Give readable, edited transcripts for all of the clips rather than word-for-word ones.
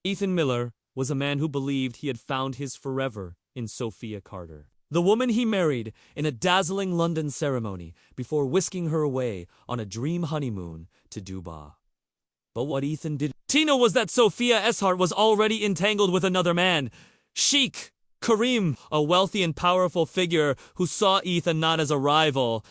Ethan Miller was a man who believed he had found his forever in Sophia Carter, the woman he married in a dazzling London ceremony before whisking her away on a dream honeymoon to Dubai. But what Ethan didn't know was that Sophia Carter was already entangled with another man, Sheikh Karim, a wealthy and powerful figure who saw Ethan not as a rival,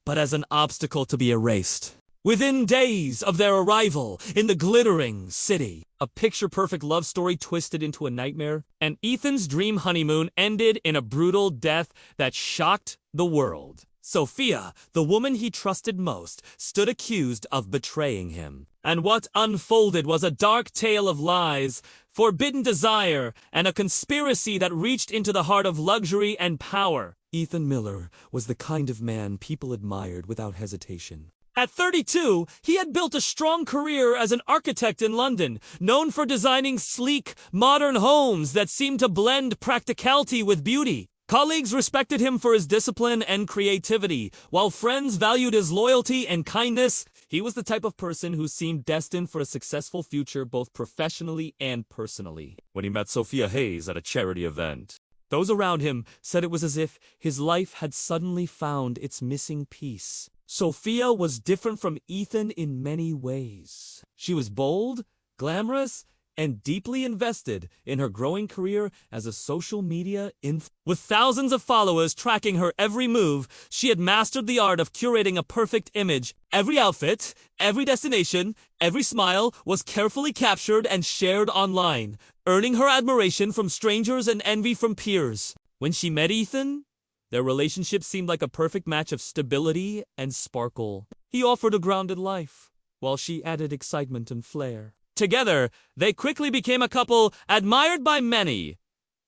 but as an obstacle to be erased. Within days of their arrival in the glittering city, a picture-perfect love story twisted into a nightmare, and Ethan's dream honeymoon ended in a brutal death that shocked the world. Sophia, the woman he trusted most, stood accused of betraying him. And what unfolded was a dark tale of lies, forbidden desire, and a conspiracy that reached into the heart of luxury and power. Ethan Miller was the kind of man people admired without hesitation. At 32, he had built a strong career as an architect in London, known for designing sleek, modern homes that seemed to blend practicality with beauty. Colleagues respected him for his discipline and creativity, while friends valued his loyalty and kindness. He was the type of person who seemed destined for a successful future both professionally and personally. When he met Sophia Hayes at a charity event, those around him said it was as if his life had suddenly found its missing piece. Sophia was different from Ethan in many ways. She was bold, glamorous, and deeply invested in her growing career as a social media influencer. With thousands of followers tracking her every move, she had mastered the art of curating a perfect image. Every outfit, every destination, every smile was carefully captured and shared online, earning her admiration from strangers and envy from peers. When she met Ethan, their relationship seemed like a perfect match of stability and sparkle. He offered a grounded life, while she added excitement and flair. Together, they quickly became a couple admired by many.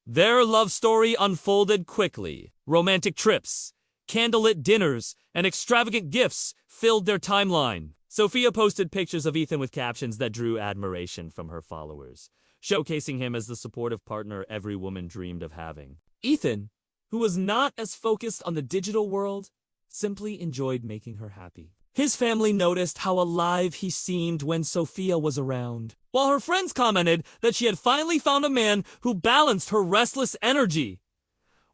Their love story unfolded quickly. Romantic trips, candlelit dinners, and extravagant gifts filled their timeline. Sophia posted pictures of Ethan with captions that drew admiration from her followers, showcasing him as the supportive partner every woman dreamed of having. Ethan, who was not as focused on the digital world, simply enjoyed making her happy. His family noticed how alive he seemed when Sophia was around, while her friends commented that she had finally found a man who balanced her restless energy.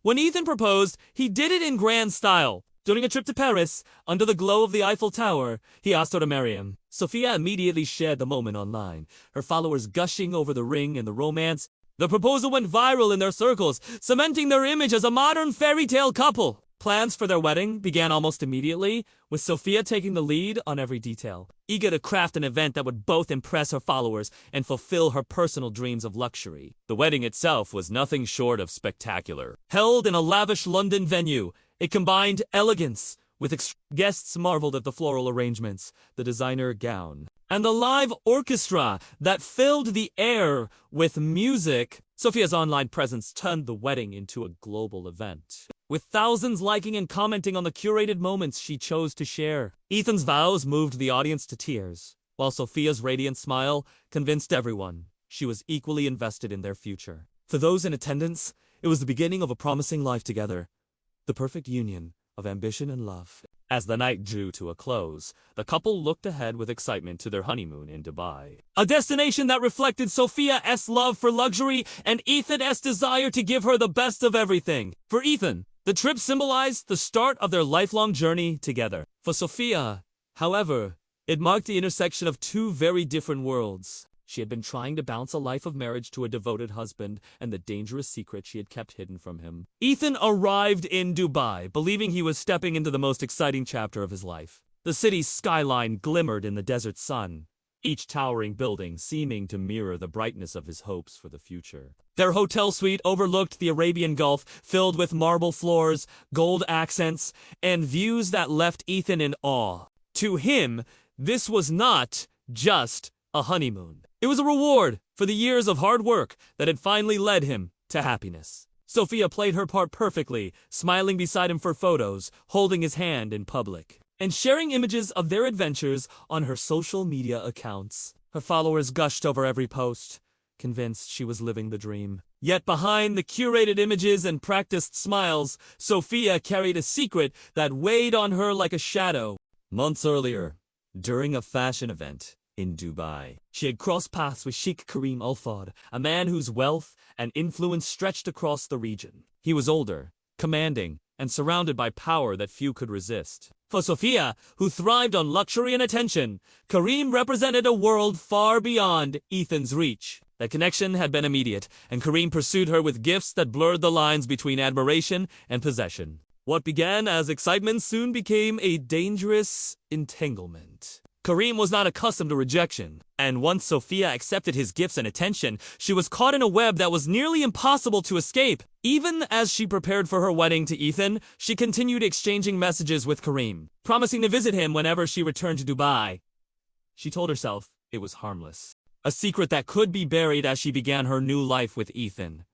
When Ethan proposed, he did it in grand style. During a trip to Paris, under the glow of the Eiffel Tower, he asked her to marry him. Sophia immediately shared the moment online, her followers gushing over the ring and the romance. The proposal went viral in their circles, cementing their image as a modern fairy tale couple. Plans for their wedding began almost immediately, with Sophia taking the lead on every detail, eager to craft an event that would both impress her followers and fulfill her personal dreams of luxury. The wedding itself was nothing short of spectacular. Held in a lavish London venue, it combined elegance with guests marveled at the floral arrangements, the designer gown, and the live orchestra that filled the air with music. Sophia's online presence turned the wedding into a global event, with thousands liking and commenting on the curated moments she chose to share. Ethan's vows moved the audience to tears, while Sophia's radiant smile convinced everyone she was equally invested in their future. For those in attendance, it was the beginning of a promising life together, the perfect union of ambition and love. As the night drew to a close, the couple looked ahead with excitement to their honeymoon in Dubai, a destination that reflected Sophia's love for luxury and Ethan's desire to give her the best of everything. For Ethan, the trip symbolized the start of their lifelong journey together. For Sophia, however, it marked the intersection of two very different worlds. She had been trying to balance a life of marriage to a devoted husband and the dangerous secret she had kept hidden from him. Ethan arrived in Dubai, believing he was stepping into the most exciting chapter of his life. The city's skyline glimmered in the desert sun, each towering building seeming to mirror the brightness of his hopes for the future. Their hotel suite overlooked the Arabian Gulf, filled with marble floors, gold accents, and views that left Ethan in awe. To him, this was not just a honeymoon. It was a reward for the years of hard work that had finally led him to happiness. Sophia played her part perfectly, smiling beside him for photos, holding his hand in public, and sharing images of their adventures on her social media accounts. Her followers gushed over every post, convinced she was living the dream. Yet behind the curated images and practiced smiles, Sophia carried a secret that weighed on her like a shadow. Months earlier, during a fashion event, in Dubai. She had crossed paths with Sheikh Karim, a man whose wealth and influence stretched across the region. He was older, commanding, and surrounded by power that few could resist. For Sophia, who thrived on luxury and attention, Karim represented a world far beyond Ethan's reach. That connection had been immediate, and Karim pursued her with gifts that blurred the lines between admiration and possession. What began as excitement soon became a dangerous entanglement. Karim was not accustomed to rejection, and once Sophia accepted his gifts and attention, she was caught in a web that was nearly impossible to escape. Even as she prepared for her wedding to Ethan, she continued exchanging messages with Karim, promising to visit him whenever she returned to Dubai. She told herself it was harmless, a secret that could be buried as she began her new life with Ethan.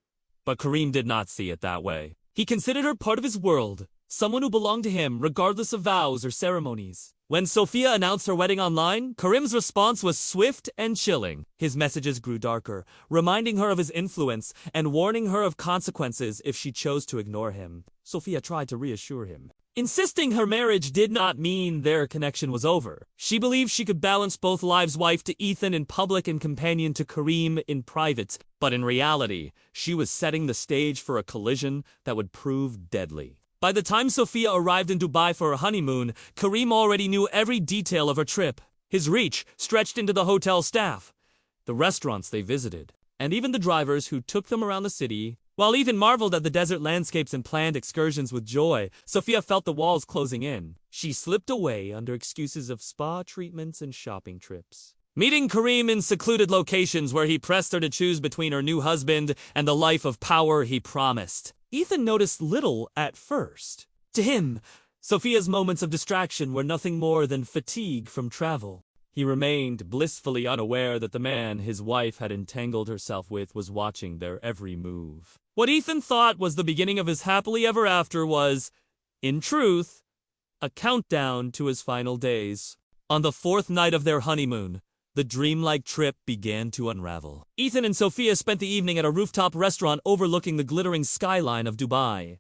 But Karim did not see it that way. He considered her part of his world, someone who belonged to him regardless of vows or ceremonies. When Sophia announced her wedding online, Karim's response was swift and chilling. His messages grew darker, reminding her of his influence and warning her of consequences if she chose to ignore him. Sophia tried to reassure him, insisting her marriage did not mean their connection was over. She believed she could balance both lives, wife to Ethan in public and companion to Karim in private. But in reality, she was setting the stage for a collision that would prove deadly. By the time Sophia arrived in Dubai for her honeymoon, Karim already knew every detail of her trip. His reach stretched into the hotel staff, the restaurants they visited, and even the drivers who took them around the city. While Ethan marveled at the desert landscapes and planned excursions with joy, Sophia felt the walls closing in. She slipped away under excuses of spa treatments and shopping trips, meeting Karim in secluded locations where he pressed her to choose between her new husband and the life of power he promised. Ethan noticed little at first. To him, Sophia's moments of distraction were nothing more than fatigue from travel. He remained blissfully unaware that the man his wife had entangled herself with was watching their every move. What Ethan thought was the beginning of his happily ever after was, in truth, a countdown to his final days. On the fourth night of their honeymoon, the dreamlike trip began to unravel. Ethan and Sophia spent the evening at a rooftop restaurant overlooking the glittering skyline of Dubai.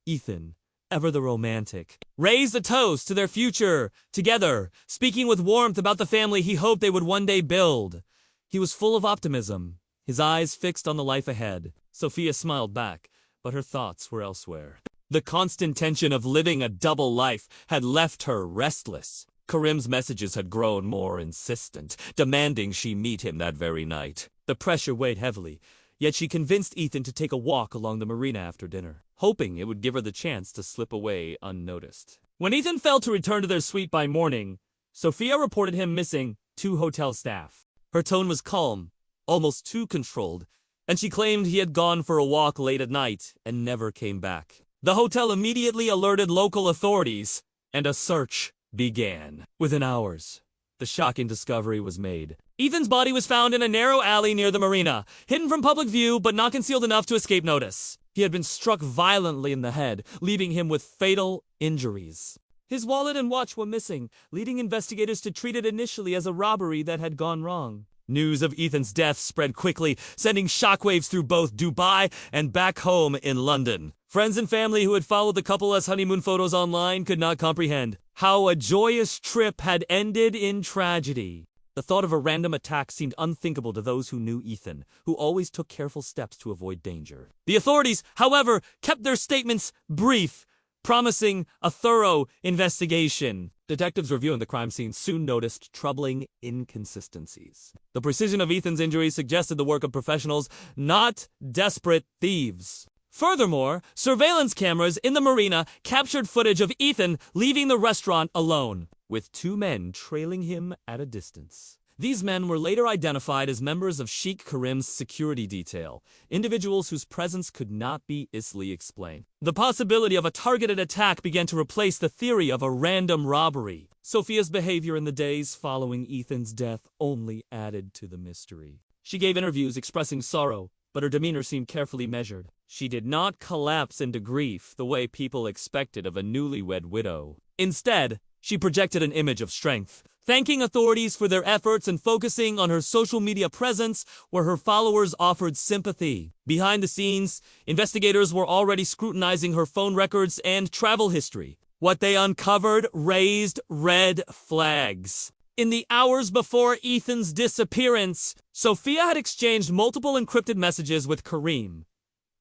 Ethan, ever the romantic, raised a toast to their future together, speaking with warmth about the family he hoped they would one day build. He was full of optimism, his eyes fixed on the life ahead. Sophia smiled back, but her thoughts were elsewhere. The constant tension of living a double life had left her restless. Karim's messages had grown more insistent, demanding she meet him that very night. The pressure weighed heavily, yet she convinced Ethan to take a walk along the marina after dinner, hoping it would give her the chance to slip away unnoticed. When Ethan failed to return to their suite by morning, Sophia reported him missing 2 hotel staff. Her tone was calm, almost too controlled, and she claimed he had gone for a walk late at night and never came back. The hotel immediately alerted local authorities, and a search began. Within hours, the shocking discovery was made. Ethan's body was found in a narrow alley near the marina, hidden from public view but not concealed enough to escape notice. He had been struck violently in the head, leaving him with fatal injuries. His wallet and watch were missing, leading investigators to treat it initially as a robbery that had gone wrong. News of Ethan's death spread quickly, sending shockwaves through both Dubai and back home in London. Friends and family who had followed the couple as honeymoon photos online could not comprehend how a joyous trip had ended in tragedy. The thought of a random attack seemed unthinkable to those who knew Ethan, who always took careful steps to avoid danger. The authorities, however, kept their statements brief, promising a thorough investigation. Detectives reviewing the crime scene soon noticed troubling inconsistencies. The precision of Ethan's injuries suggested the work of professionals, not desperate thieves. Furthermore, surveillance cameras in the marina captured footage of Ethan leaving the restaurant alone, with 2 men trailing him at a distance. These men were later identified as members of Sheikh Karim's security detail, individuals whose presence could not be easily explained. The possibility of a targeted attack began to replace the theory of a random robbery. Sophia's behavior in the days following Ethan's death only added to the mystery. She gave interviews expressing sorrow, but her demeanor seemed carefully measured. She did not collapse into grief the way people expected of a newlywed widow. Instead, she projected an image of strength, thanking authorities for their efforts and focusing on her social media presence where her followers offered sympathy. Behind the scenes, investigators were already scrutinizing her phone records and travel history. What they uncovered raised red flags. In the hours before Ethan's disappearance, Sophia had exchanged multiple encrypted messages with Karim.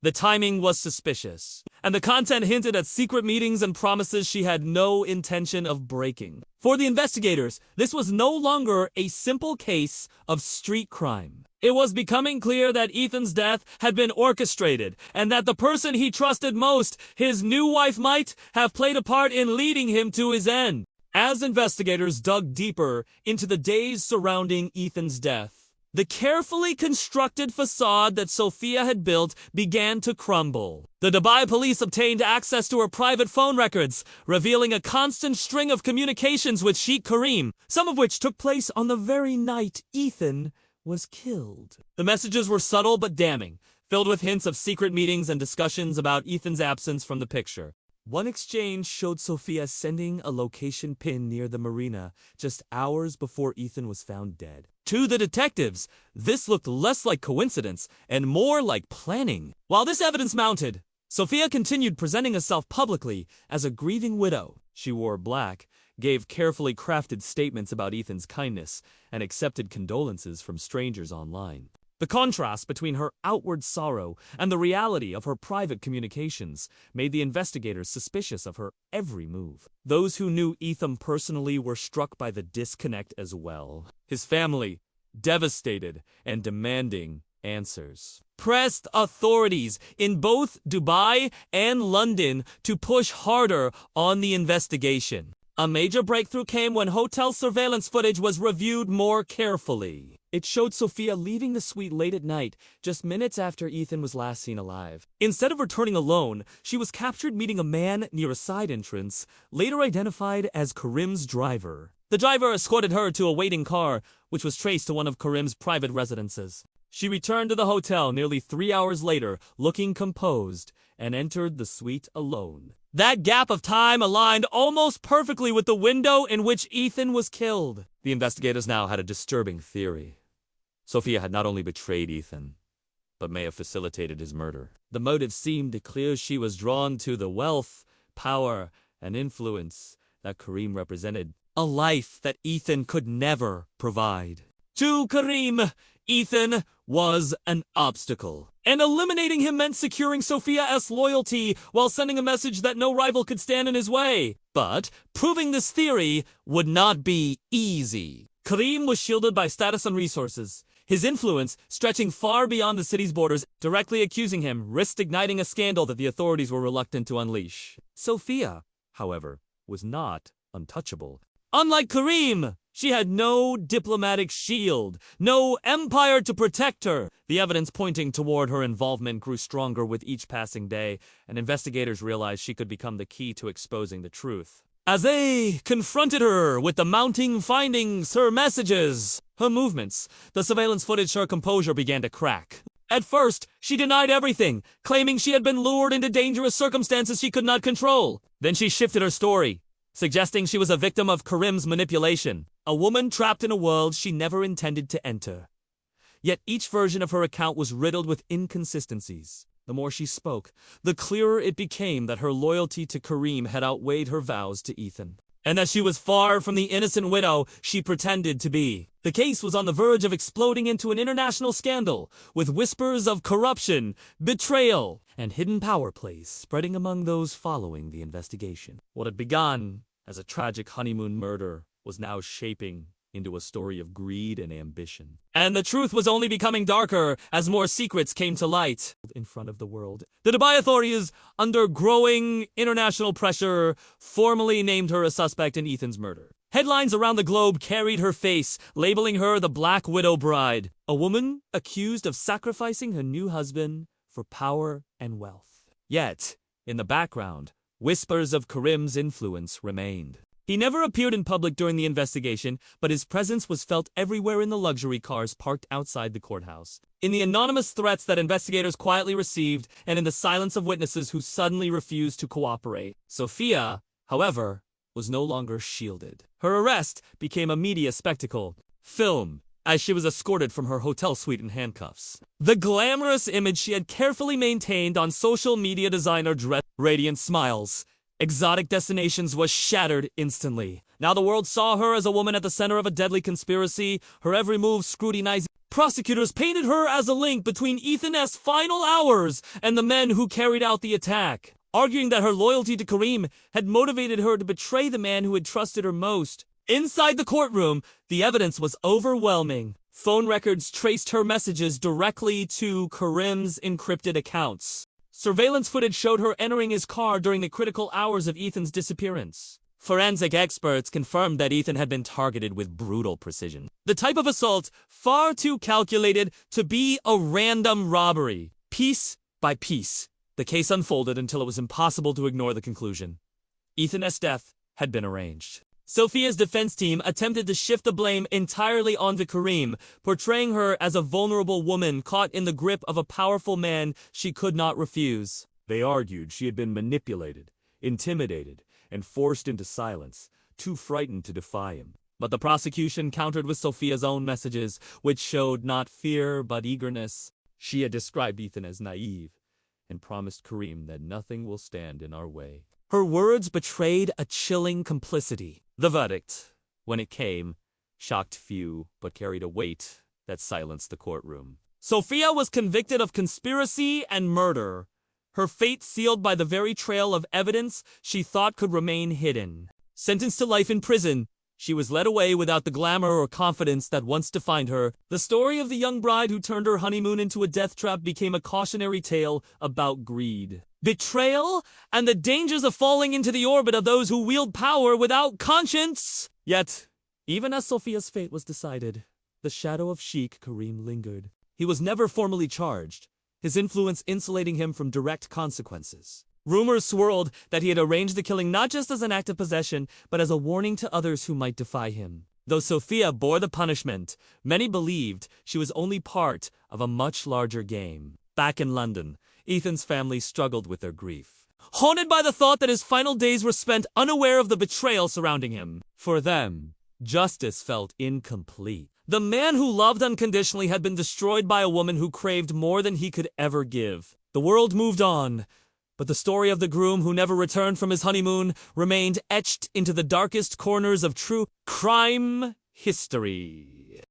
The timing was suspicious, and the content hinted at secret meetings and promises she had no intention of breaking. For the investigators, this was no longer a simple case of street crime. It was becoming clear that Ethan's death had been orchestrated, and that the person he trusted most, his new wife, might have played a part in leading him to his end. As investigators dug deeper into the days surrounding Ethan's death, the carefully constructed facade that Sophia had built began to crumble. The Dubai police obtained access to her private phone records, revealing a constant string of communications with Sheikh Karim, some of which took place on the very night Ethan was killed. The messages were subtle but damning, filled with hints of secret meetings and discussions about Ethan's absence from the picture. One exchange showed Sophia sending a location pin near the marina just hours before Ethan was found dead. To the detectives, this looked less like coincidence and more like planning. While this evidence mounted, Sophia continued presenting herself publicly as a grieving widow. She wore black, gave carefully crafted statements about Ethan's kindness, and accepted condolences from strangers online. The contrast between her outward sorrow and the reality of her private communications made the investigators suspicious of her every move. Those who knew Ethan personally were struck by the disconnect as well. His family, devastated and demanding answers, pressed authorities in both Dubai and London to push harder on the investigation. A major breakthrough came when hotel surveillance footage was reviewed more carefully. It showed Sophia leaving the suite late at night, just minutes after Ethan was last seen alive. Instead of returning alone, she was captured meeting a man near a side entrance, later identified as Karim's driver. The driver escorted her to a waiting car, which was traced to one of Karim's private residences. She returned to the hotel nearly 3 hours later, looking composed, and entered the suite alone. That gap of time aligned almost perfectly with the window in which Ethan was killed. The investigators now had a disturbing theory. Sophia had not only betrayed Ethan, but may have facilitated his murder. The motive seemed clear. She was drawn to the wealth, power, and influence that Karim represented, a life that Ethan could never provide. To Karim, Ethan was an obstacle, and eliminating him meant securing Sophia's loyalty while sending a message that no rival could stand in his way. But proving this theory would not be easy. Karim was shielded by status and resources, his influence stretching far beyond the city's borders. Directly accusing him risked igniting a scandal that the authorities were reluctant to unleash. Sophia, however, was not untouchable. Unlike Karim, she had no diplomatic shield, no empire to protect her. The evidence pointing toward her involvement grew stronger with each passing day, and investigators realized she could become the key to exposing the truth. As they confronted her with the mounting findings, her messages, her movements, the surveillance footage, her composure began to crack. At first, she denied everything, claiming she had been lured into dangerous circumstances she could not control. Then she shifted her story, suggesting she was a victim of Karim's manipulation, a woman trapped in a world she never intended to enter. Yet each version of her account was riddled with inconsistencies. The more she spoke, the clearer it became that her loyalty to Karim had outweighed her vows to Ethan, and that she was far from the innocent widow she pretended to be. The case was on the verge of exploding into an international scandal, with whispers of corruption, betrayal, and hidden power plays spreading among those following the investigation. What had begun as a tragic honeymoon murder was now shaping into a story of greed and ambition. And the truth was only becoming darker as more secrets came to light in front of the world. The Dubai authorities, under growing international pressure, formally named her a suspect in Ethan's murder. Headlines around the globe carried her face, labeling her the Black Widow Bride, a woman accused of sacrificing her new husband for power and wealth. Yet, in the background, whispers of Karim's influence remained. He never appeared in public during the investigation, but his presence was felt everywhere in the luxury cars parked outside the courthouse, in the anonymous threats that investigators quietly received, and in the silence of witnesses who suddenly refused to cooperate. Sophia, however, was no longer shielded. Her arrest became a media spectacle, film, as she was escorted from her hotel suite in handcuffs. The glamorous image she had carefully maintained on social media designer dressed radiant smiles, exotic destinations was shattered instantly. Now the world saw her as a woman at the center of a deadly conspiracy, her every move scrutinized. Prosecutors painted her as a link between Ethan's final hours and the men who carried out the attack, arguing that her loyalty to Karim had motivated her to betray the man who had trusted her most. Inside the courtroom, the evidence was overwhelming. Phone records traced her messages directly to Karim's encrypted accounts. Surveillance footage showed her entering his car during the critical hours of Ethan's disappearance. Forensic experts confirmed that Ethan had been targeted with brutal precision. The type of assault far too calculated to be a random robbery. Piece by piece, the case unfolded until it was impossible to ignore the conclusion. Ethan's death had been arranged. Sophia's defense team attempted to shift the blame entirely onto Karim, portraying her as a vulnerable woman caught in the grip of a powerful man she could not refuse. They argued she had been manipulated, intimidated, and forced into silence, too frightened to defy him. But the prosecution countered with Sophia's own messages, which showed not fear but eagerness. She had described Ethan as naive and promised Karim that nothing will stand in our way. Her words betrayed a chilling complicity. The verdict, when it came, shocked few but carried a weight that silenced the courtroom. Sophia was convicted of conspiracy and murder, her fate sealed by the very trail of evidence she thought could remain hidden. Sentenced to life in prison, she was led away without the glamour or confidence that once defined her. The story of the young bride who turned her honeymoon into a death trap became a cautionary tale about greed, betrayal, and the dangers of falling into the orbit of those who wield power without conscience. Yet, even as Sophia's fate was decided, the shadow of Sheikh Karim lingered. He was never formally charged, his influence insulating him from direct consequences. Rumors swirled that he had arranged the killing not just as an act of possession, but as a warning to others who might defy him. Though Sophia bore the punishment, many believed she was only part of a much larger game. Back in London, Ethan's family struggled with their grief, haunted by the thought that his final days were spent unaware of the betrayal surrounding him. For them, justice felt incomplete. The man who loved unconditionally had been destroyed by a woman who craved more than he could ever give. The world moved on, but the story of the groom who never returned from his honeymoon remained etched into the darkest corners of true crime history.